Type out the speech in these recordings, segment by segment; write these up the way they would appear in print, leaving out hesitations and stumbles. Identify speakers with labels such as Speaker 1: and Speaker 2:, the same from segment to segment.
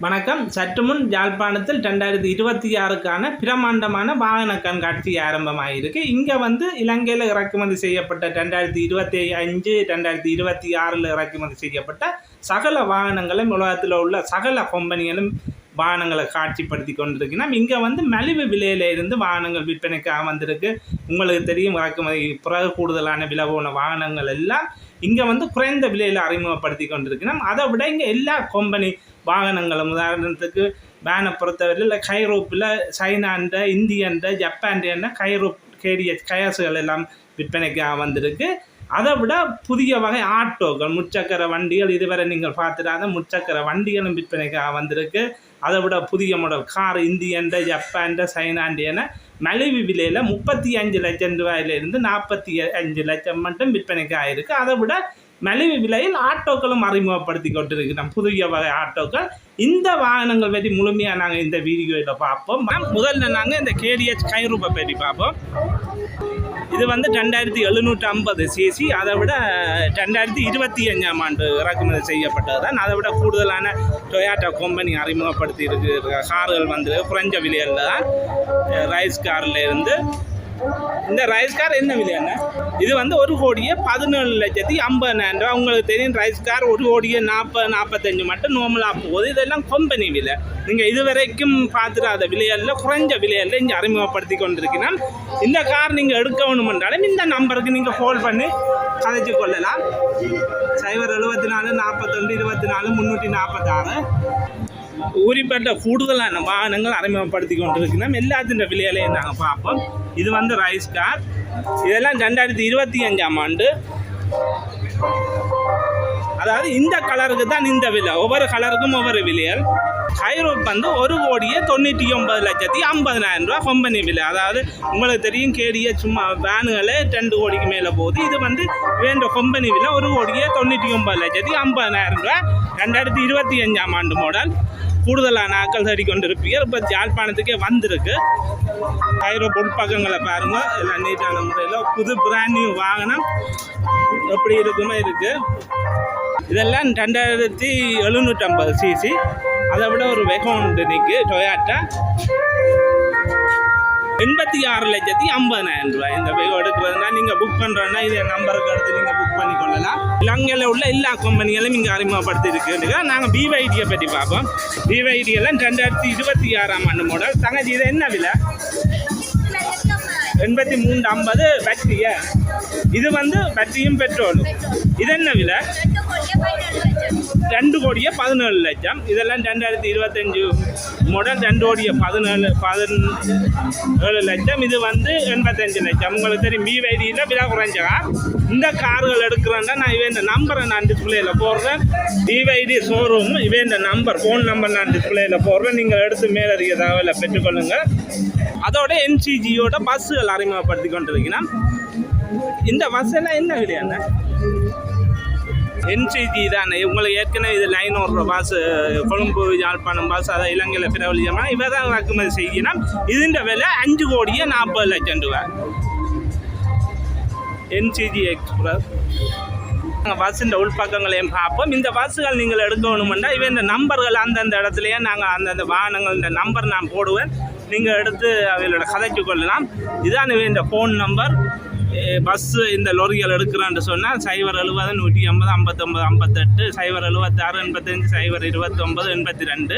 Speaker 1: வணக்கம். சற்று முன் யாழ்ப்பாணத்தில் 2026க்கான பிரமாண்டமான வாகன கண்காட்சி ஆரம்பமாகிருக்கு. இங்கே இலங்கையில் இறக்குமதி செய்யப்பட்ட 2025 2026 இறக்குமதி செய்யப்பட்ட சகல வாகனங்களும் உலகத்தில் உள்ள சகல கம்பெனிகளும் வாகனங்களை காட்சிப்படுத்தி கொண்டிருக்கணும். இங்கே மலிவு விலையில இருந்து வாகனங்கள் விற்பனைக்காக வந்திருக்கு. உங்களுக்கு தெரியும், இறக்குமதி பிறகு கூடுதலான விலை போன வாகனங்கள் எல்லாம் இங்கே குறைந்த விலையில் அறிமுகப்படுத்தி கொண்டிருக்கணும். அதை விட இங்கே எல்லா கம்பெனி வாகனங்களும், உதாரணத்துக்கு வேனை பொறுத்தவரையில் கைரோப்பில் சைனாண்ட, இந்தியன்ற, ஜப்பான் கைரோப் கேடிஎச் கயசுகள் எல்லாம் விற்பனைக்காக வந்திருக்கு. அதை விட புதிய வகை ஆட்டோக்கள், முச்சக்கர வண்டிகள், இதுவரை நீங்கள் பார்த்துடாத முச்சக்கர வண்டிகளும் விற்பனைக்காக வந்திருக்கு. அதை விட புதிய மாடல் கார் இந்தியன்ற, ஜப்பான், சைனாண்டியன மலிவு விலையில் 35 லட்சம் ரூபாயிலிருந்து 45 லட்சம் மட்டும் விற்பனைக்காக இருக்குது. அதை விட மலிவு விலையில் ஆட்டோக்களும் அறிமுகப்படுத்தி கொண்டிருக்கிறோம், புதிய வகை ஆட்டோக்கள். இந்த வாகனங்கள் பற்றி முழுமையாக நாங்கள் இந்த வீடியோவில் பார்ப்போம். முதல்ல நாங்கள் இந்த கேடிஎச் கைரூப்பை பற்றி பார்ப்போம். இது 2750 சிசி. அதை விட 2025ஆம் ஆண்டு இறக்குமதி செய்யப்பட்டது தான். அதை விட கூடுதலான டொயாட்டோ கம்பெனி அறிமுகப்படுத்தி இருக்கிற கார்கள் குறைஞ்ச விலையில் தான். ரைஸ் காரில் இருந்து இந்த ரைஸ் கார் என்ன விலையான இது 1,17,50,000 ரூபா. உங்களுக்கு தெரியும், ரைஸ் கார் 1,40,45 மட்டும் நார்மலாக போகுது. இதெல்லாம் கம்பெனி விலை. நீங்கள் இதுவரைக்கும் பார்த்துடாத விலையில், குறைஞ்ச விலையில் இங்கே அறிமுகப்படுத்தி கொண்டிருக்கிறோம். இந்த கார் நீங்கள் எடுக்க வேணுமென்றாலும் இந்த நம்பருக்கு நீங்கள் கால் பண்ணி கதைச்சு கொள்ளலாம். 074 41 24 346. ஊரிப்பட்ட கூடுதலான வாகனங்கள் அறிமுகப்படுத்தி கொண்டிருக்கிறோம். எல்லாத்தின் விலையிலையும் நாங்கள் பார்ப்போம். இது ரைஸ் கார். இதெல்லாம் 2025ஆம் ஆண்டு. அதாவது இந்த கலருக்கு தான் இந்த விலை. ஒவ்வொரு கலருக்கும் ஒவ்வொரு விலைகள். கைரோப் 1,99,50,000 ரூபா கம்பெனி விலை. அதாவது உங்களுக்கு தெரியும், கேடிய சும்மா வேனுகளே 2 கோடிக்கு மேலே போகுது. இது வேண்ட கம்பெனி விலை 1,99,50,000 ரூபா. 2025ஆம் ஆண்டு மாடல். கூடுதலான ஆக்கள் தேடி கொண்டிருப்பீர்கள். இப்போ யாழ்ப்பாணத்துக்கே வந்திருக்கு. கைரோப் உட்பக்கங்களை பாருங்கள், எல்லாம் நீட்டான முறையில் புது பிராண்ட் நியூ வாகனம் எப்படி இருக்குமோ இருக்குது. இதெல்லாம் 2750 சிசி. அதை விட ஒரு வெகோன் நிற்கு டொயாட்டா 86,50,000 ரூபாய். இந்த வெகோ எடுக்கிறதுனா நீங்கள் புக் பண்ணுறோன்னா இதே நம்பருக்கு எடுத்து நீங்கள் புக் பண்ணி கொள்ளலாம். இலங்கையில் உள்ள எல்லா கம்பெனிகளும் இங்கே அறிமுகப்படுத்தி இருக்குதுங்க. நாங்கள் பிவைடியை பற்றி பார்ப்போம். பிவைடி எல்லாம் 2026ஆம் ஆண்டு மாடல். தங்கச்சி இது என்ன விலை? 8350 பேட்டரியா? இது பேட்டரியும் பெட்ரோலும். இது என்ன விலை? 2,17,00,000. இதெல்லாம் 2025 மாடல். 2,17,00,000. இது 85 லட்சம். உங்களுக்கு தெரியும், பிவைடியில் விலை குறைஞ்சா. இந்த கார்கள் எடுக்கிறேன்னா நான் இவன் நம்பரை நான் டிஸ்பிளேயில் போடுறேன். பிவைடி ஷோரூம் இவன் நம்பர், ஃபோன் நம்பர் நான் டிஸ்பிளேயில் போடுறேன். நீங்கள் எடுத்து மேலதிக தகவலை பெற்றுக்கொள்ளுங்கள். அதோட என்சிஜியோட பஸ்ஸுகள் அறிமுகப்படுத்தி கொண்டிருக்கிறோம். இந்த பஸ்ஸெல்லாம் என்ன விலையான? என்சிஜி தானே. உங்களுக்கு ஏற்கனவே இது லைன் ஓடுற பாஸ், கொழும்பு யாழ்ப்பாணம் பாஸ், அதை இலங்கையில் பிரபலியமான இவ தான் இறக்குமதி செய்யணும். இதுன்ற விலை 5,40,00,000 ரூபாய். NCG express. நாங்கள் பஸ்ஸின் உள்பக்கங்களையும் பார்ப்போம். இந்த பஸ்ஸுகள் நீங்கள் எடுக்க வேணுமெண்டா இவன் இந்த நம்பர்கள் அந்தந்த இடத்துலையே நாங்கள் அந்தந்த வாகனங்கள் இந்த நம்பர் நான் போடுவேன். நீங்கள் எடுத்து அவங்களோட கதைச்சு கொள்ளலாம். இதான் இந்த ஃபோன் நம்பர். பஸ்ஸு இந்த லொரிகள் எடுக்கிறான்னு சொன்னால் 070 150 59 58 076 85 029 82.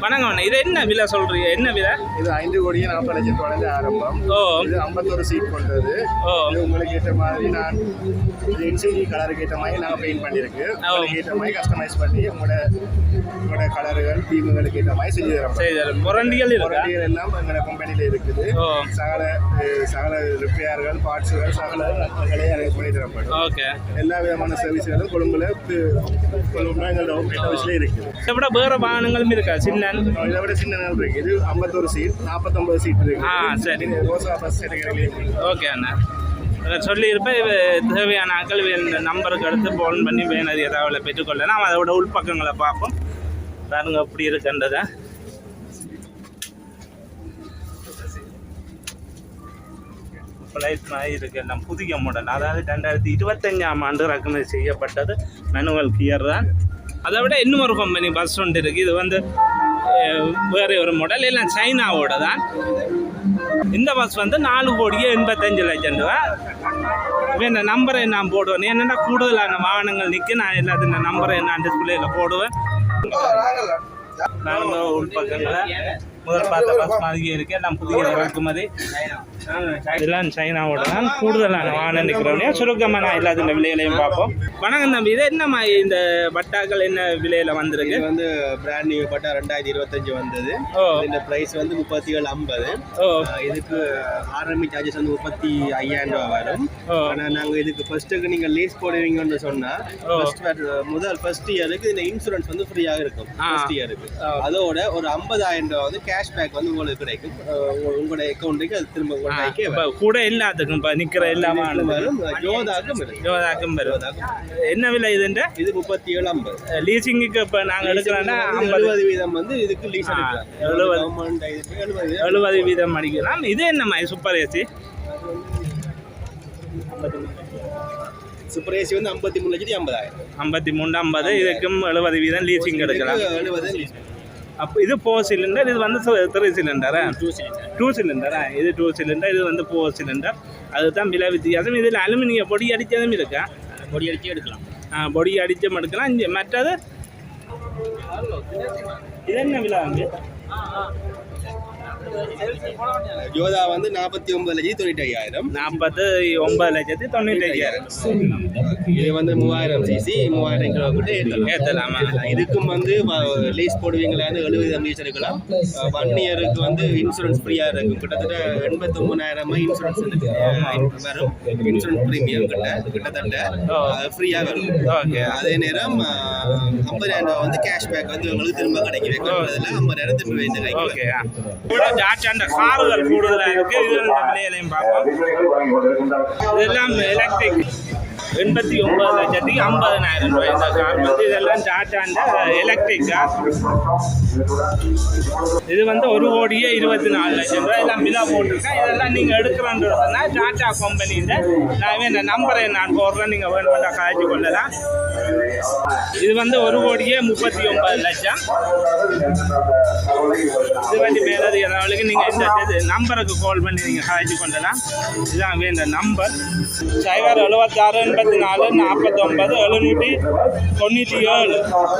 Speaker 1: வணக்கம். இது என்ன விலை சொல்கிறீங்க? என்ன விலை?
Speaker 2: இது 5,40,00,000 ஆரம்பம். இது 51 சீட் கொண்டது. இது உங்களுக்கு ஏற்ற மாதிரி நான் என்சிஜி கலருக்கு ஏற்ற மாதிரி நாங்கள் பெயிண்ட் பண்ணியிருக்கு. உங்களுக்கு ஏற்ற மாதிரி கஸ்டமைஸ் பண்ணி உங்களோட கலர்கள் தீமுகளுக்கு ஏற்ற மாதிரி செஞ்சு தரோம்.
Speaker 1: முரண்டிகள்
Speaker 2: எல்லாம் எங்களோட கம்பெனியில் இருக்குது. சகல ரிப்பேர்கள், பார்ட்ஸுகள், சகல அரேஞ்ச் பண்ணி தரப்படும்.
Speaker 1: ஓகே.
Speaker 2: எல்லா விதமான சர்வீஸ்களும் கொழும்புல எங்களோட ஆஃபீஸ்லேயே இருக்குது.
Speaker 1: இதை விட வேறு வாகனங்களும் இருக்கா? சின்ன
Speaker 2: இதை விட சின்ன இருக்கு. இது 51 சீட் 49 சீட் இருக்கு.
Speaker 1: சரி.
Speaker 2: ரோசா பஸ் கேட்டகரியிலே.
Speaker 1: ஓகே அண்ணா, சொல்லியிருப்பேன். தேவையான ஆட்கள் இந்த நம்பருக்கு எடுத்து ஃபோன் பண்ணி வேணது ஏதாவது பெற்றுக்கொள்ளலாம். அதோட உள்பக்கங்களை பார்ப்போம். பாருங்க அப்படி இருக்குன்றதை. ஃப்ளைட் மாதிரி இருக்குது. எல்லாம் புதிய மாடல். அதாவது 2025ஆம் ஆண்டு இறக்குமதி செய்யப்பட்டது. மேனுவல் கியர் தான். அதை விட இன்னும் ஒரு கம்பெனி பஸ் ஒன்று இருக்குது. இது வேறு ஒரு மாடல் எல்லாம் சைனாவோட தான். இந்த பஸ் வந்து 4,85,00,000 ரூபா. இந்த நம்பரை நான் போடுவேன், என்னென்னா கூடுதலான வாகனங்கள் நிற்க நான் எல்லாத்தையும் இந்த நம்பரை நான் டிஸ்பிளேயில் போடுவேன். உள்பக்கங்களை முதல் பார்த்த பஸ் மாதிரியே இருக்கு, எல்லாம் புதிய இறக்குமதி. இதெல்லாம் சைனாவோட தான். கூடுதலான வாகனம் நிற்கிறோன்னே சுருக்கமாக நான் எல்லாத்தின் விலையிலையும் பார்ப்போம். வணக்கம் தம்பி, இது என்ன மாதிரி இந்த பட்டாக்கள் என்ன விலையில வந்திருக்கு?
Speaker 2: இது வந்து பிராண்ட் நியூ பட்டா 2025 வந்தது. இந்த பிரைஸ் வந்து 37,50. இதுக்கு ஆர்எம்இ சார்ஜஸ் வந்து 35,000 ரூபா வரும். ஆனால் நாங்கள் இதுக்கு ஃபர்ஸ்ட்டுக்கு நீங்கள் லீஸ் போடுவீங்கன்னு சொன்னால் ஃபர்ஸ்ட் இயருக்கு இந்த இன்சூரன்ஸ் வந்து ஃப்ரீயாக இருக்கும். ஃபர்ஸ்ட் இயருக்கு அதோட ஒரு 50,000 ரூபா வந்து கேஷ்பேக் வந்து உங்களுக்கு கிடைக்கும். உங்களோட அக்கௌண்ட்டுக்கு அது திரும்ப
Speaker 1: கூட எல்லாத்துக்கும் இப்போ நிற்கிற எல்லாமே யோதாக்கும் வரும். என்ன விலை இதுன்ற?
Speaker 2: இது 37,50.
Speaker 1: லீசிங்குக்கு இப்போ நாங்கள் எடுக்கிறோன்னா
Speaker 2: 70% வந்து இதுக்கு லீஸ் எடுக்கலாம்.
Speaker 1: 70% அடிக்கலாம். இது என்ன மாதிரி சூப்பர் ஏசி?
Speaker 2: சூப்பர் ஏசி வந்து 53,50,000.
Speaker 1: 53,50. இதுக்கும் 70% லீசிங் எடுக்கலாம்.
Speaker 2: 70 லீஸ்.
Speaker 1: அப்போ இது 4 சிலிண்டர், இது வந்து 3 சிலிண்டரா? 2 சிலிண்டரா? இது 2 சிலிண்டர், இது வந்து 4 சிலிண்டர். அதுதான் விலை வித்தியாசம். இதில் அலுமினிய பொடி அடித்ததும் இருக்கா?
Speaker 2: பொடி அடித்து எடுக்கலாம்.
Speaker 1: பொடி அடித்தும் எடுக்கலாம். இங்கே மற்றது இது என்ன விலை வந்து?
Speaker 2: யோதா வந்து 49,95,000.
Speaker 1: 49,95,000.
Speaker 2: இது வந்து 3000 சிசி, 3000 கிலோமீட்டர்
Speaker 1: ஏற்றலாமா?
Speaker 2: இதுக்கும் வந்து லீஸ் போடுவீங்களா 70 லீஸ் எடுக்கலாம். 1 இயருக்கு வந்து இன்சூரன்ஸ் ஃப்ரீயாக இருக்கும். கிட்டத்தட்ட 89,000 இன்சூரன்ஸ் வரும். இன்சூரன்ஸ் ப்ரீமியம் கிட்டத்தட்ட ஃப்ரீயாக வரும்.
Speaker 1: ஓகே.
Speaker 2: அதே நேரம் 50,000 ரூபா வந்து கேஷ்பேக் வந்து உங்களுக்கு திரும்ப கிடைக்கும். 50,000 திரும்ப வேண்டிய கிடைக்கும்.
Speaker 1: ஓகே. அந்த கார்கள் கூடுதலாக இருக்கு. இதோட விலையிலையும் பார்ப்போம். இதெல்லாம் எலக்ட்ரிக் 89,50,000 ரூபாய் இந்த கார் வந்து. இதெல்லாம் டாட்டாண்ட எலக்ட்ரிக் கார். இது வந்து 1,24,00,000 ரூபாய் எல்லாம் விலை போட்டிருக்கேன். இதெல்லாம் நீங்கள் எடுக்கிறோன்றதுனா டாட்டா கம்பெனியில் நான் இந்த நம்பரை நான் போடுறேன், நீங்கள் வேணுமெண்டா காய்ச்சி கொள்ளலாம். இது வந்து 1,39,00,000. இது வந்து மேலது ஏதாவது நீங்கள் இந்த நம்பருக்கு கால் பண்ணி நீங்கள் காய்ச்சி கொள்ளலாம். இதுதான் வேண்ட நம்பர் 076 84 49 797.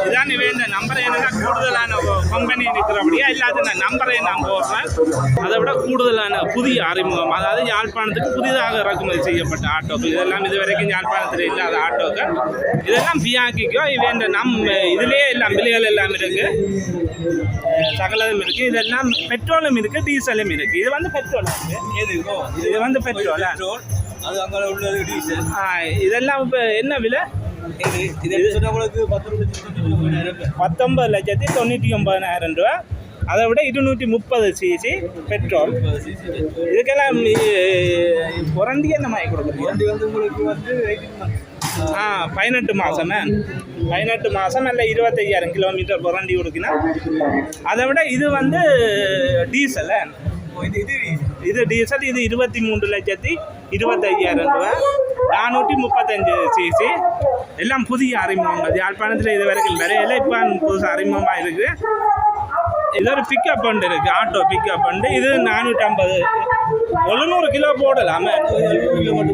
Speaker 1: இதான் வேண்ட நம்பரை. என்னன்னா கூடுதலான கம்பெனி நிற்கிறபடியா இல்லாத நம்பரை நான் போடுறேன். அதை விட கூடுதலான புதிய அறிமுகம், அதாவது யாழ்ப்பாணத்துக்கு புதிதாக இறக்குமதி செய்யப்பட்ட ஆட்டோக்கள். இதெல்லாம் இது வரைக்கும் யாழ்ப்பாணத்தில் இல்லாத ஆட்டோக்கள். இதெல்லாம் பியாக்கிக்கோ வேண்ட இதுலேயே எல்லாம் விலைகள் எல்லாம் இருக்கு, சகலதும் இருக்கு. இதெல்லாம் பெட்ரோலும் இருக்கு, டீசலும் இருக்கு. இது வந்து பெட்ரோல் இது வந்து பெட்ரோல்,
Speaker 2: அது அங்கே உள்ளது டீசல்.
Speaker 1: இதெல்லாம் இப்போ என்ன விலை?
Speaker 2: இது
Speaker 1: 19,99,000 ரூபா. அதை விட 230 சிசி பெட்ரோல். இதுக்கெல்லாம் புரண்டி என்ன மாதிரி கொடுக்குறீங்க?
Speaker 2: வந்து உங்களுக்கு வந்து
Speaker 1: 18 மாதம் 18 மாதம் இல்லை 25,000 கிலோமீட்டர் புரண்டி கொடுக்கினா. அதை விட இது வந்து டீசல். இது டீசல். இது 23,25,000 ரூபா. 435 சிசி. எல்லாம் புதிய அறிமுகங்கள். யாழ்ப்பாணத்தில் இது வரைக்கும் வரையில இப்போ புதுசாக அறிமுகமாக இருக்குது. இது ஒரு பிக்கப் பண்டு இருக்குது, ஆட்டோ பிக்கப் பண்டு. இது 450 700 கிலோ போடலாம்.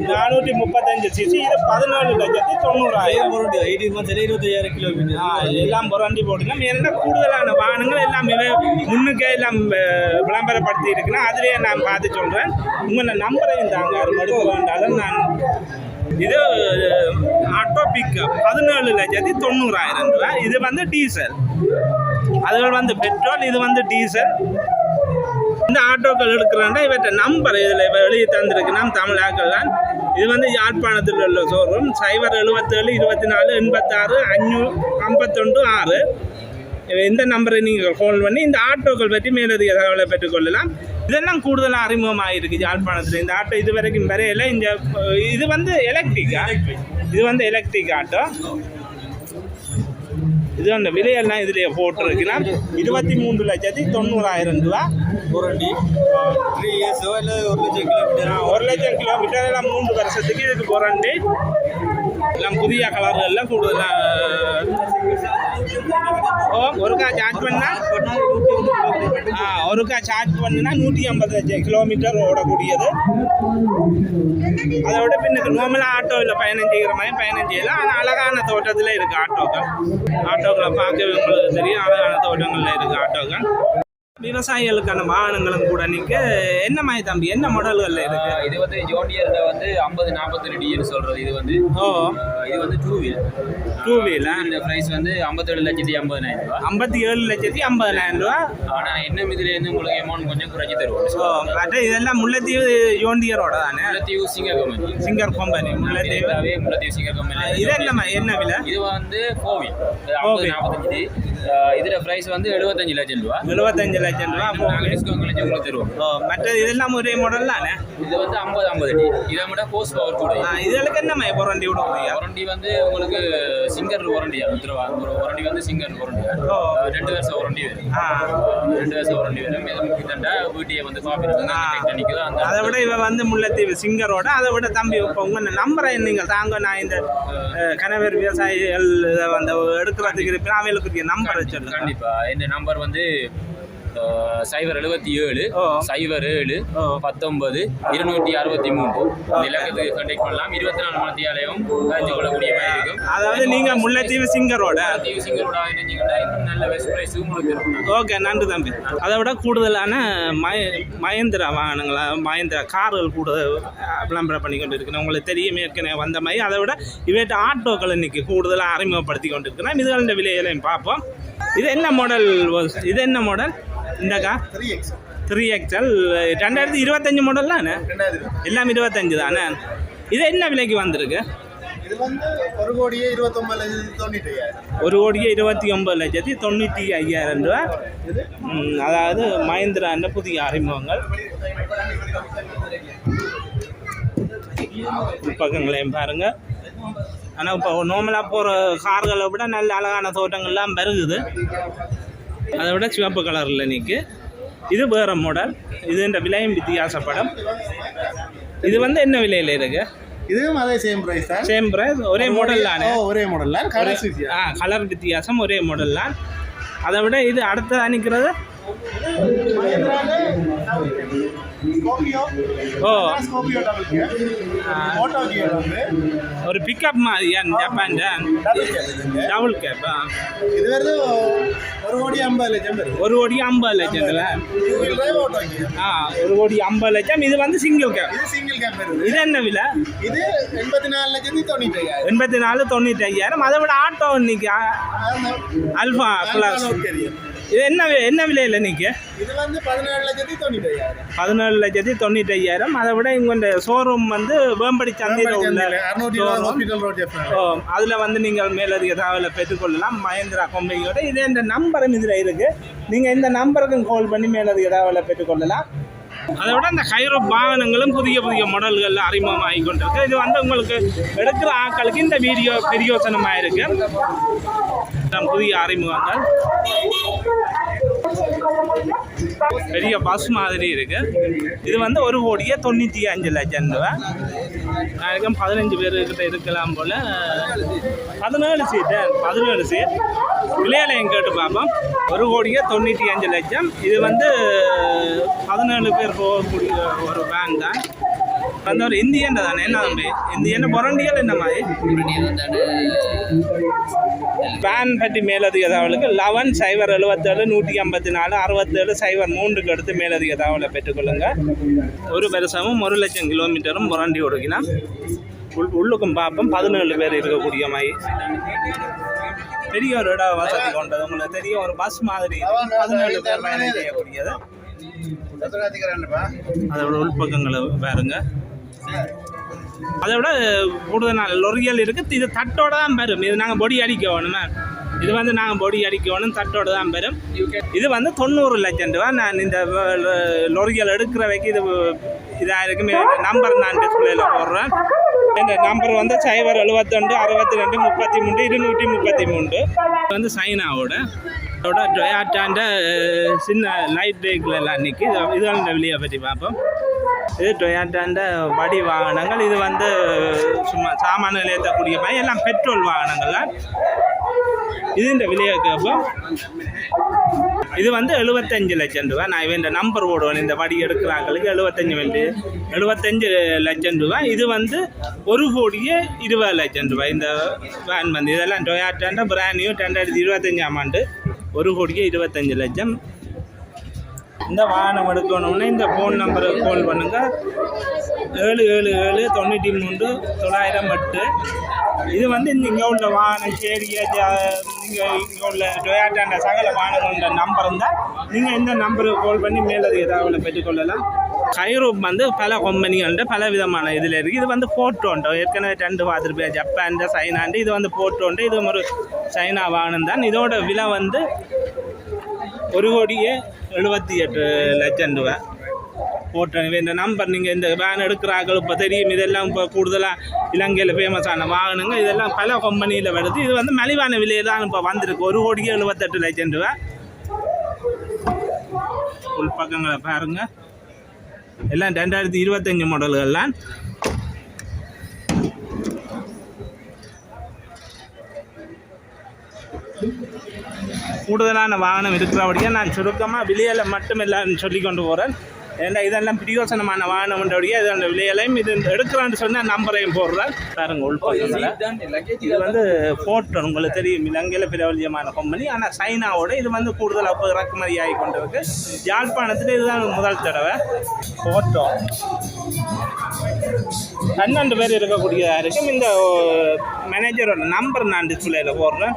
Speaker 1: 435 சிசி. இது 17,90,000.
Speaker 2: 25,000 கிலோமீட்டர்
Speaker 1: எல்லாம் புரண்டி போட்டுக்கலாம். ஏன்னா கூடுதலான வாகனங்கள் எல்லாம் முன்னுக்கே எல்லாம் விளம்பரப்படுத்தி இருக்குன்னா அதிலேயே நான் பார்த்து சொல்கிறேன். உங்களை நம்பரையும் தாங்க எடுக்க வேண்டாம். நான் இது ஆட்டோ பிக்கப் 17,90,000 ரூபா. இது வந்து டீசல், அதுகள் வந்து பெட்ரோல், இது வந்து டீசல். இந்த ஆட்டோக்கள் எடுக்கிறாண்டா இவற்றை நம்பர் இதில் இப்போ எழுதி தந்திருக்குன்னா தமிழ் ஆக்கள் தான். இது வந்து யாழ்ப்பாணத்தில் உள்ள ஷோரூம். 077 24 86 551 6. இந்த நம்பரை நீங்கள் கால் பண்ணி இந்த ஆட்டோக்கள் பற்றி மேலதிக தகவலை பெற்றுக்கொள்ளலாம். இதெல்லாம் கூடுதலாக அறிமுகமாக இருக்குது யாழ்ப்பாணத்தில். இந்த ஆட்டோ இது வரைக்கும் வரையில. இந்த இது வந்து எலக்ட்ரிக்கா? இது வந்து எலக்ட்ரிக் ஆட்டோ. இது அந்த விலையெல்லாம் இதுலேயே போட்டிருக்குன்னா 23,90,000 ரூபா.
Speaker 2: 3 இயர்ஸ் இல்லை 1,00,000 கிலோமீட்டர்.
Speaker 1: 1,00,000 கிலோமீட்டர் எல்லாம் 3 வருஷத்துக்கு இதுக்கு புரண்டி எல்லாம் புதிய கலர்கள்லாம் கூடுதலாக ஒருக்கா சார்ஜ் பண்ணால் ஒருக்கா சார்ஜ் பண்ணுனா 150 கிலோமீட்டர் ஓடக்கூடியது. அதை விட பின்னுக்கு நார்மலாக ஆட்டோவில் பயணம் செய்கிற மாதிரி பயணம் செய்யலாம். ஆனால் அழகான தோட்டத்தில் இருக்குது ஆட்டோக்களை பார்க்கவே உங்களுக்கு தெரியும். அழகான தோட்டங்களில் இருக்குது ஆட்டோக்கள். விவசாயிகளுக்கான வாகனங்களும் கூட நிற்க என்ன மாதிரி தம்பி, என்ன மாடல்களில் இருக்கு?
Speaker 3: இது வந்து ஜோண்டியர்ல வந்து 50-42 டின்னு சொல்றது. இது வந்து இது வந்து டூ வீலர். இந்த பிரைஸ் வந்து 57,50,000 ரூபா.
Speaker 1: 57,50,000 ரூபா.
Speaker 3: ஆனால் என்ன இதுல இருந்து உங்களுக்கு அமௌண்ட் கொஞ்சம் குறைச்சி தருவோம்.
Speaker 1: மற்ற இதெல்லாம் முல்லைத்தீவு ஜோண்டியரோட தானே?
Speaker 3: Mullaitivu singer company. Mullaitivu singer company.
Speaker 1: இது என்ன விலை?
Speaker 3: இது வந்து 50-45. இதுல பிரைஸ் வந்து 75 லட்சம் ரூபா.
Speaker 1: 75 லட்சம் ரூபா
Speaker 3: உங்களுக்கு தருவோம்.
Speaker 1: மற்ற இதெல்லாம் ஒரே மாடல் தானே?
Speaker 3: இது வந்து 50 டி. இதை விட போஸ்ட் பவர் கூட.
Speaker 1: இதுகளுக்கு என்ன மாதிரி வாரண்டி விடுவோம்?
Speaker 3: வாரண்டி வந்து உங்களுக்கு சிங்கர் வாரண்டியா வாரண்டி வந்து சிங்கர் வாரண்டியா 2 வருஷம் வாரண்டி வரும். 2 வருஷம் வாரண்டி வரும். இது முக்கியண்டா வீட்டியை வந்து காப்பி
Speaker 1: அதை விட இவ வந்து முல்லைத்தீவு சிங்கரோட. அதை விட தம்பி இப்போ உங்க நம்பரை நீங்கள் தாங்க, நான் இந்த கணவர் விவசாயிகள் வந்து எடுக்கிறதுக்கு இருப்பேன், அவங்களுக்கு நம்பரை சொல்லுங்க.
Speaker 3: கண்டிப்பா இந்த நம்பர் வந்து 077 07 19 263 இலக்கத்துக்கு கண்டெக்ட் பண்ணலாம். 24 மணித்தியாலையும் காய்ச்சி கொள்ளக்கூடிய மாதிரி இருக்கும்.
Speaker 1: அதாவது நீங்க முல்லைத்தீவு சிங்கரோட
Speaker 3: இணைஞ்சிங்கன்னா இன்னும் நல்ல பெஸ்ட் பிரைஸ் உங்களுக்கு இருக்கும்.
Speaker 1: ஓகே, நன்றி தம்பி. அதை விட கூடுதலான மஹேந்திரா வாகனங்களா, மஹேந்திரா கார்கள் கூட விளம்பரம் பண்ணி கொண்டு இருக்கணும். உங்களுக்கு தெரியும் ஏற்கனவே வந்த மாதிரி. அதை விட இவற்ற ஆட்டோக்கள் இன்னைக்கு கூடுதலாக அறிமுகப்படுத்தி கொண்டு இருக்கிறோம். இதுகளின் விலைகளையும் பார்ப்போம். இது என்ன மாடல்? இந்தக்கா 3XL 2025 மாடல் தானே? எல்லாம் 25 தானே? இது என்ன விலைக்கு வந்திருக்கு?
Speaker 2: இது வந்து 1,29,95,000.
Speaker 1: 1,29,95,000 ரூபா. அதாவது மஹேந்திரா என்ற புதிய அறிமுகங்கள். பக்கங்களையும் பாருங்க. ஆனால் இப்போ நார்மலாக போகிற கார்களை விட நல்ல அழகான தோட்டங்கள்லாம் பெருகுது. அதை விட சிவப்பு கலரில் நிற்கு. இது வேறு மாடல். இதுன்ற விலையும் வித்தியாசப்படும். இது வந்து என்ன விலையில் இருக்கு?
Speaker 2: இதுவும் அதே சேம் பிரைஸ் தான்.
Speaker 1: சேம் பிரைஸ், ஒரே மாடல் தானே?
Speaker 2: ஒரே மாடல் தான்.
Speaker 1: கலர் வித்தியாசம், ஒரே மாடல் தான். அதை விட இது அடுத்த நிற்கிறது ஒரு பிக்கப் மாதிரியா? Japan double cab.
Speaker 2: இது வருது 1,50,00,000.
Speaker 1: 1,50,00,000. 1,50,00,000. இது வந்து சிங்கிள் கேப். இது என்ன விலை? இது
Speaker 2: 84,95,000.
Speaker 1: 84,95,000. அதை விட ஆட்டோ இன்னைக்கு அல்ஃபா பிளஸ் இது என்ன விலையில் இன்னைக்கு?
Speaker 2: இது வந்து 17,95,000.
Speaker 1: 17,95,000. அதை விட இவங்க ஷோரூம் வந்து வேம்படி சந்தையில் உள்ள அதில் வந்து நீங்கள் மேலதிக தகவலை பெற்றுக்கொள்ளலாம். மஹேந்திரா கம்பெனியோட இது இந்த நம்பரும் இதில் இருக்குது. நீங்கள் இந்த நம்பருக்கும் கால் பண்ணி மேலதிக தகவலை பெற்றுக்கொள்ளலாம். அதை விட இந்த ஹைரோப் வாகனங்களும் புதிய மாடல்கள் அறிமுகமாகி கொண்டிருக்கு. இது வந்து உங்களுக்கு எடுக்கிற ஆட்களுக்கு இந்த வீடியோ பிரயோசனமாக இருக்கு. புதிய அறிமுகங்கள் பெரிய பஸ் மாதிரி இருக்கு. இது வந்து 1,95,00,000 ரூபா. நாளைக்கு 15 பேர்கிட்ட இருக்கலாம் போல. 17 சீட் விலையிலையும் கேட்டு பார்ப்போம். 1,95,00,000. இது வந்து 17 பேர் போகக்கூடிய ஒரு வேன் தான். வந்து ஒரு இந்தியன் தானே? என்ன தம்பி இந்தியன் பொரண்டியல் என்ன மாதிரி வேன் பற்றி மேலதிக தகவலுக்கு 11-077-154-67-03 அடுத்து மேலதிக தகவலை பெற்றுக்கொள்ளுங்க. ஒரு வருஷமும் 1,00,000 கிலோமீட்டரும் புரண்டி ஓடுக்கினா உள்ளுக்கும் பார்ப்போம். 17 பேர் இருக்கக்கூடிய மாதிரி பெரிய ஒரு இட வசதி கொண்டது. உங்களுக்கு தெரியும், ஒரு பஸ் மாதிரி 17 பேர் பயணம் செய்யக்கூடியது. அதோட உள்பக்கங்களை பாருங்க. அதை விட கூடுதல் லொரியல் இருக்குது. இது தட்டோட தான் பெறும். இது நாங்கள் பொடி அடிக்க வேணுமே. இது வந்து நாங்கள் பொடி அடிக்க வேணும், தட்டோட தான் பெறும். இது வந்து 90 லட்சம் ரூபா. நான் இந்த லொரியல் எடுக்கிற வைக்க இது இதாக இருக்குமே. நம்பர் நான் டிஸ்பிளேல போடுறேன். இந்த நம்பர் வந்து 072-62-33-233. வந்து சைனாவோட டொயாட்டாண்ட சின்ன லைட் வெஹிக்கிள் எல்லாம் நிற்கி. இதெல்லாம் வெளியே பற்றி பார்ப்போம். இது டொயாட்டாண்ட வடி வாகனங்கள். இது வந்து சும்மா சாமான்கள் ஏற்றக்கூடிய மாதிரி எல்லாம் பெட்ரோல் வாகனங்கள்லாம். இது இந்த விலையை கேட்போம். இது வந்து 75 லட்சம் ரூபா. நான் இவன் நம்பர் போடுவேன். இந்த வடி எடுக்கிறாங்களுக்கு 75 லட்சம் ரூபா. இது வந்து 1,20,00,000 ரூபாய். இந்த வேன் வந்து இதெல்லாம் டொயாட்டாண்ட பிராண்ட் நியூ 2025ஆம் ஆண்டு 1,25,00,000. இந்த வாகனம் எடுக்கணும்னா இந்த ஃபோன் நம்பருக்கு கால் பண்ணுங்கள். 777-93-908. இது வந்து இங்கே உள்ள வாகனம் கேரியா நீங்கள் இங்கே உள்ள டொயாட்டாண்ட சகல வாகனங்களோட நம்பர் இருந்தால் நீங்கள் இந்த நம்பருக்கு கால் பண்ணி மேலதிக தகவலை பெற்றுக்கொள்ளலாம். கைரோப் வந்து பல கம்பெனிகள்ட பல விதமான இதில் இருக்குது. இது வந்து போட்டோண்டோ ஏற்கனவே 2 பார்த்துருப்பேன். ஜப்பான் சைனாண்டு. இது வந்து போட்டோண்டு. இது ஒரு சைனா வாகனம் தான். இதோட விலை வந்து 1,78,00,000 ரூபா. போட்டோம் இந்த நம்பர். நீங்கள் இந்த வேன் எடுக்கிறார்கள் இப்போ தெரியும். இதெல்லாம் இப்போ கூடுதலாக இலங்கையில் ஃபேமஸான வாகனங்க. இதெல்லாம் பல கம்பெனியில் வருது. இது வந்து மலிவான விலையில் தான் இப்போ வந்திருக்கு. 1,78,00,000 ரூபா. உள் பக்கங்களை பாருங்கள். எல்லாம் 2025 மாடல்கள்லாம். கூடுதலான வாகனம் இருக்கிறபடியாக நான் சுருக்கமாக விலையில் மட்டும் எல்லாம் சொல்லி கொண்டு போகிறேன். ஏன்னா இதெல்லாம் பிரியோசனமான வாகனம்ன்றபடியாக இதோட விலையிலையும் இது எடுக்கிறான்னு சொன்னால் நம்பரையும் போடுறேன். பாருங்க உள்பக்கத்தில். இது வந்து போட்டோ உங்களுக்கு தெரியும். இலங்கையில் பிரபல்யமான கம்பெனி. ஆனால் சைனாவோட இது வந்து கூடுதல் அப்போ இறக்குமதி ஆகி கொண்டு இருக்கு. யாழ்ப்பாணத்தில் இதுதான் முதல் தடவை போட்டோ. 12 பேர் இருக்கக்கூடியதாக இருக்கும். இந்த மேனேஜரோட நம்பர் நான் டிஸ்பிளேயில் போடுறேன்.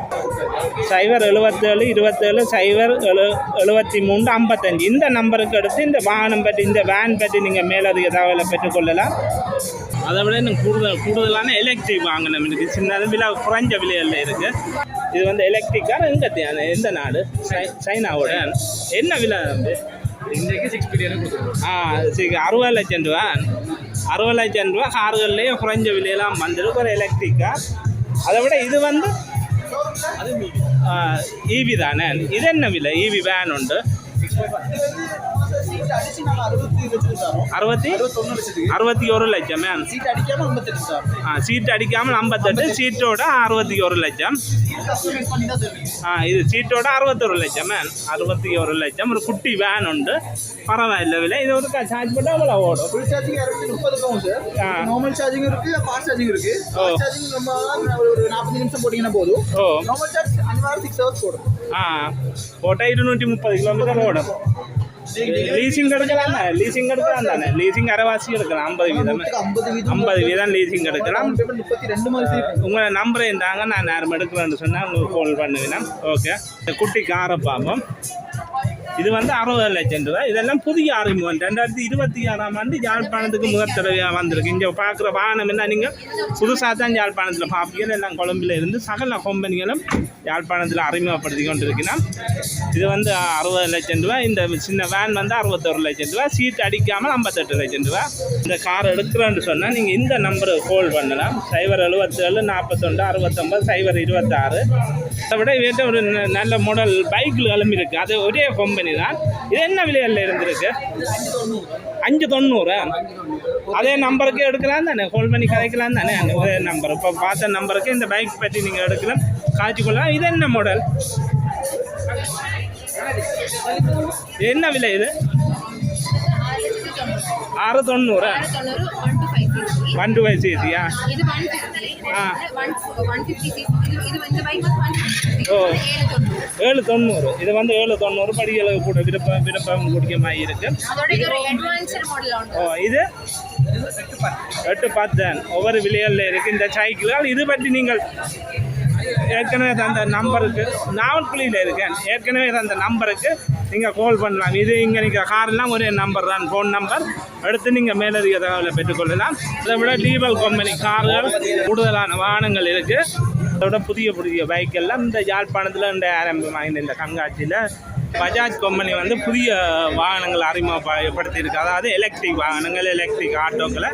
Speaker 1: 077-27-073-55. இந்த நம்பருக்கு எடுத்து இந்த வாகனம் பற்றி இந்த வேன் பற்றி நீங்கள் மேலதிக தகவலை பெற்றுக்கொள்ளலாம். அதை விட இன்னும் கூடுதலான எலக்ட்ரிக் வாங்கணும். எனக்கு சின்ன விலை குறைஞ்ச விலையில் இருக்குது. இது வந்து எலக்ட்ரிக் கார். எந்த நாடு? சைனாவோட. என்ன விலை வந்து
Speaker 3: இன்றைக்கு 6 பில்லியன் கொடுத்துருக்கோம்.
Speaker 1: 60 லட்சம் ரூபா. 60 லட்சம் ரூபா கார்கள்லேயே குறைஞ்ச விலையெல்லாம் வந்துருக்கு. ஒரு எலக்ட்ரிக் கார். அதை விட இது வந்து ஈவி தானே. இது என்ன விலை? ஈவி வேன் உண்டு. 61 லட்சம். சீட் அடிக்காமல் 58. சீட்டோட 61 லட்சம். இது சீட்டோட 61 லட்சம். 61 லட்சம். ஒரு குட்டி வேன் உண்டு. பரவாயில்ல விலை. இது ஒரு சார்ஜ் பண்ணால் அவ்வளோ ஓடும்.
Speaker 4: ஃபுல் சார்ஜிங் 30 நார்மல் சார்ஜிங் இருக்கு, ஃபாஸ்ட் சார்ஜிங் இருக்கு. ஃபாஸ்ட் சார்ஜிங் நம்ம ஒரு 40 நிமிஷம் போட்டீங்கன்னா போதும். நார்மல் சார்ஜ் அனிவாரம் 6 ஹவர்ஸ் போடும்.
Speaker 1: போட்டால் 230 கிலோமீட்டர் ஓடும். லீசிங் எடுக்கலாம் தானே. லீசிங் அரைவாசி எடுக்கலாம். 50 வீதம் லீசிங் எடுக்கலாம். உங்களை நம்பரை இருந்தாங்க. நான் நேரம் எடுக்கிறேன்னு சொன்னால் உங்களுக்கு கால் பண்ணுவேன். ஓகே. குட்டி காரை பார்ப்போம். இது வந்து 60 லட்சம் ரூபா. இதெல்லாம் புதிய அறிமுகம். 2026ஆம் ஆண்டு யாழ்ப்பாணத்துக்கு முதல் தடவையாக வந்திருக்கு. இங்கே பார்க்குற வாகனம் என்ன நீங்கள் புதுசாக தான் யாழ்ப்பாணத்தில் பார்ப்பீங்க. எல்லாம் கொழும்பில் இருந்து சகல கம்பெனிகளும் யாழ்ப்பாணத்தில் அறிமுகப்படுத்தி கொண்டிருக்கிறோம். இது வந்து 60 லட்சம் ரூபா. இந்த சின்ன வேன் வந்து 61 லட்சம் ரூபா. சீட் அடிக்காமல் 58 லட்சம் ரூபா. இந்த கார் எடுக்கிறேன்னு சொன்னால் நீங்கள் இந்த நம்பருக்கு கால் பண்ணலாம். 077-41-69-026. அதை விட இவர்கிட்ட ஒரு நல்ல மாடல் பைக்கில் கிளம்பி இருக்குது. அது ஒரே கம்பெனி தான். இது என்ன விலையில் இருந்திருக்கு? 590. அதே நம்பருக்கு எடுக்கலாம் தானே. கால் பண்ணி கதைக்கலாம் தானே. ஒரே நம்பர் இப்போ பார்த்த நம்பருக்கு இந்த பைக் பற்றி நீங்கள் எடுக்கலாம், காய்ச்சிக்கொள்ளலாம். இது என்ன மாடல்? என்ன விலை இது? 690. 125 cc-யா? 790. இது வந்து 790 படிகளுக்கு கூட விருப்பம் குடிக்க மாதிரி இருக்கு. இது 810 ஒவ்வொரு விலைகளில் இருக்குது இந்த சைக்கிள்கள். இது பற்றி நீங்கள் ஏற்கனவே தந்த நம்பருக்கு நாவல்குழியில் இருக்கேன். ஏற்கனவே தந்த நம்பருக்கு நீங்கள் கால் பண்ணலாம். இது இங்கே நீங்கள் காரெல்லாம் ஒரே நம்பர் தான், ஃபோன் நம்பர். அடுத்து நீங்கள் மேலதிக தகவலை பெற்றுக்கொள்ளலாம். அதை விட டீவல் கம்பெனி கார்கள் கூடுதலான வாகனங்கள் இருக்குது. அதோட புதிய பைக்கெல்லாம் இந்த யாழ்ப்பாணத்தில் இந்த ஆரம்பமாக இந்த கண்காட்சியில் பஜாஜ் கம்பெனி வந்து புதிய வாகனங்கள் அறிமுகப்படுத்தியிருக்கு. அதாவது எலக்ட்ரிக் வாகனங்கள், எலக்ட்ரிக் ஆட்டோக்களை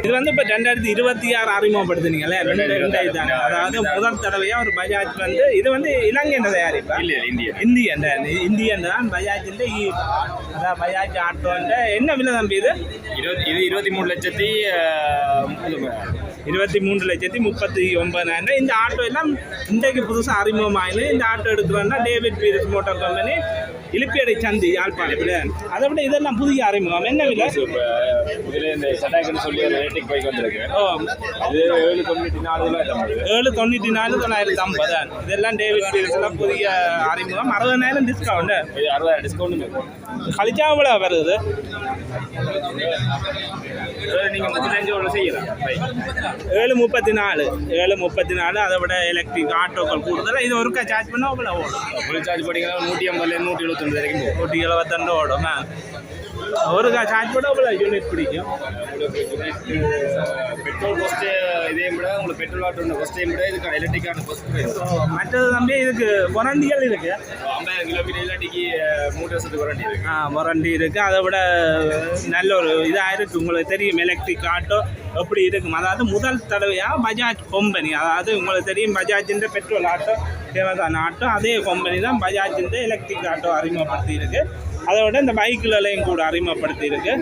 Speaker 1: இது வந்து இப்போ 2026 அறிமுகப்படுத்துனீங்களே ரெண்டு இதாங்க. அதாவது முதல் தடவையாக ஒரு பஜாஜ் வந்து இது வந்து இலங்கையின் தயாரிப்பா இந்தியன் தான் பஜாஜில் அதான் பஜாஜ் ஆட்டோன்ற என்ன விலை தம்பி இது 23,39,000. இந்த ஆட்டோ எல்லாம் இன்றைக்கு புதுசாக அறிமுகமாயினு. இந்த ஆட்டோ எடுக்கிறோன்னா டேவிட் பீரிஸ் மோட்டார் கம்பெனி இலிப்பியடை சந்தி யாழ்ப்பாணம். அதை விட இதெல்லாம் புதிய அறிமுகம். என்ன விலை?
Speaker 3: இந்த சட்டாக்குன்னு சொல்லி ஒரு ரேட்டிங் பைக் வந்திருக்கு.
Speaker 1: ஓ,
Speaker 3: அது
Speaker 1: 7,94,950. இதெல்லாம் டேவிட் பீரிஸ் எல்லாம் புதிய அறிமுகம். 60,000 டிஸ்கவுண்ட்.
Speaker 3: 60,000 டிஸ்கவுண்ட்
Speaker 1: கழிச்சா எவ்வளோ வருது?
Speaker 3: நீங்கள் 35 செய்யலாம்.
Speaker 1: 7,34. அதை விட எலக்ட்ரிக் ஆட்டோக்கள் கூடுதலாக இது ஒருக்கா சார்ஜ் பண்ணால் அவ்வளோ ஓடும்.
Speaker 3: ஃபுல் சார்ஜ் பண்ணிங்கன்னா 150-172 வரைக்கும் போகும்.
Speaker 1: 172 ஓடும். ஒருக்கா சார்ஜ் பண்ணால் அவ்வளோ யூனிட் பிடிக்கும்.
Speaker 3: பெட்ரோல் காஸ்ட்டு இதே விட உங்களுக்கு பெட்ரோல் ஆட்டோட காஸ்ட்டையும் விட இதுக்கு எலக்ட்ரிக்கான காஸ்ட்.
Speaker 1: மற்றது தம்பி இதுக்கு வாரண்டிகள் இருக்கு.
Speaker 3: 50,000 கிலோமீட்டர் இல்லாட்டிக்கு 3 வருஷத்துக்கு வாரண்டி இருக்கு.
Speaker 1: வாரண்டி இருக்கு. அதை விட நல்ல ஒரு இதாக இருக்கு. உங்களுக்கு தெரியும் எலக்ட்ரிக் ஆட்டோ எப்படி இருக்கும். அதாவது முதல் தடவையாக பஜாஜ் கம்பெனி, அதாவது உங்களுக்கு தெரியும் பஜாஜின்ற பெட்ரோல் ஆட்டோ ஃபேமஸான ஆட்டோ, அதே கம்பெனி தான் பஜாஜின்ற எலக்ட்ரிக் ஆட்டோ அறிமுகப்படுத்தி இருக்கு. அதை விட இந்த பைக்குகளையும் கூட அறிமுகப்படுத்தி இருக்கு.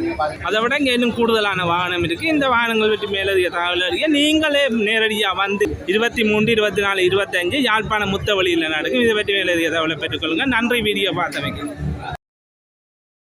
Speaker 1: அதை விட இங்கே இன்னும் கூடுதலான வாகனம் இருக்குது. இந்த வாகனங்கள் பற்றி மேலதிக தகவல் அறிய நீங்களே நேரடியாக வந்து 23, 24, 25 யாழ்ப்பாணம் முத்தவழியில் நடக்கும். இதை பற்றி மேலதிக தகவலை பெற்றுக்கொள்ளுங்கள். நன்றி வீடியோ பார்த்தமைக்கு.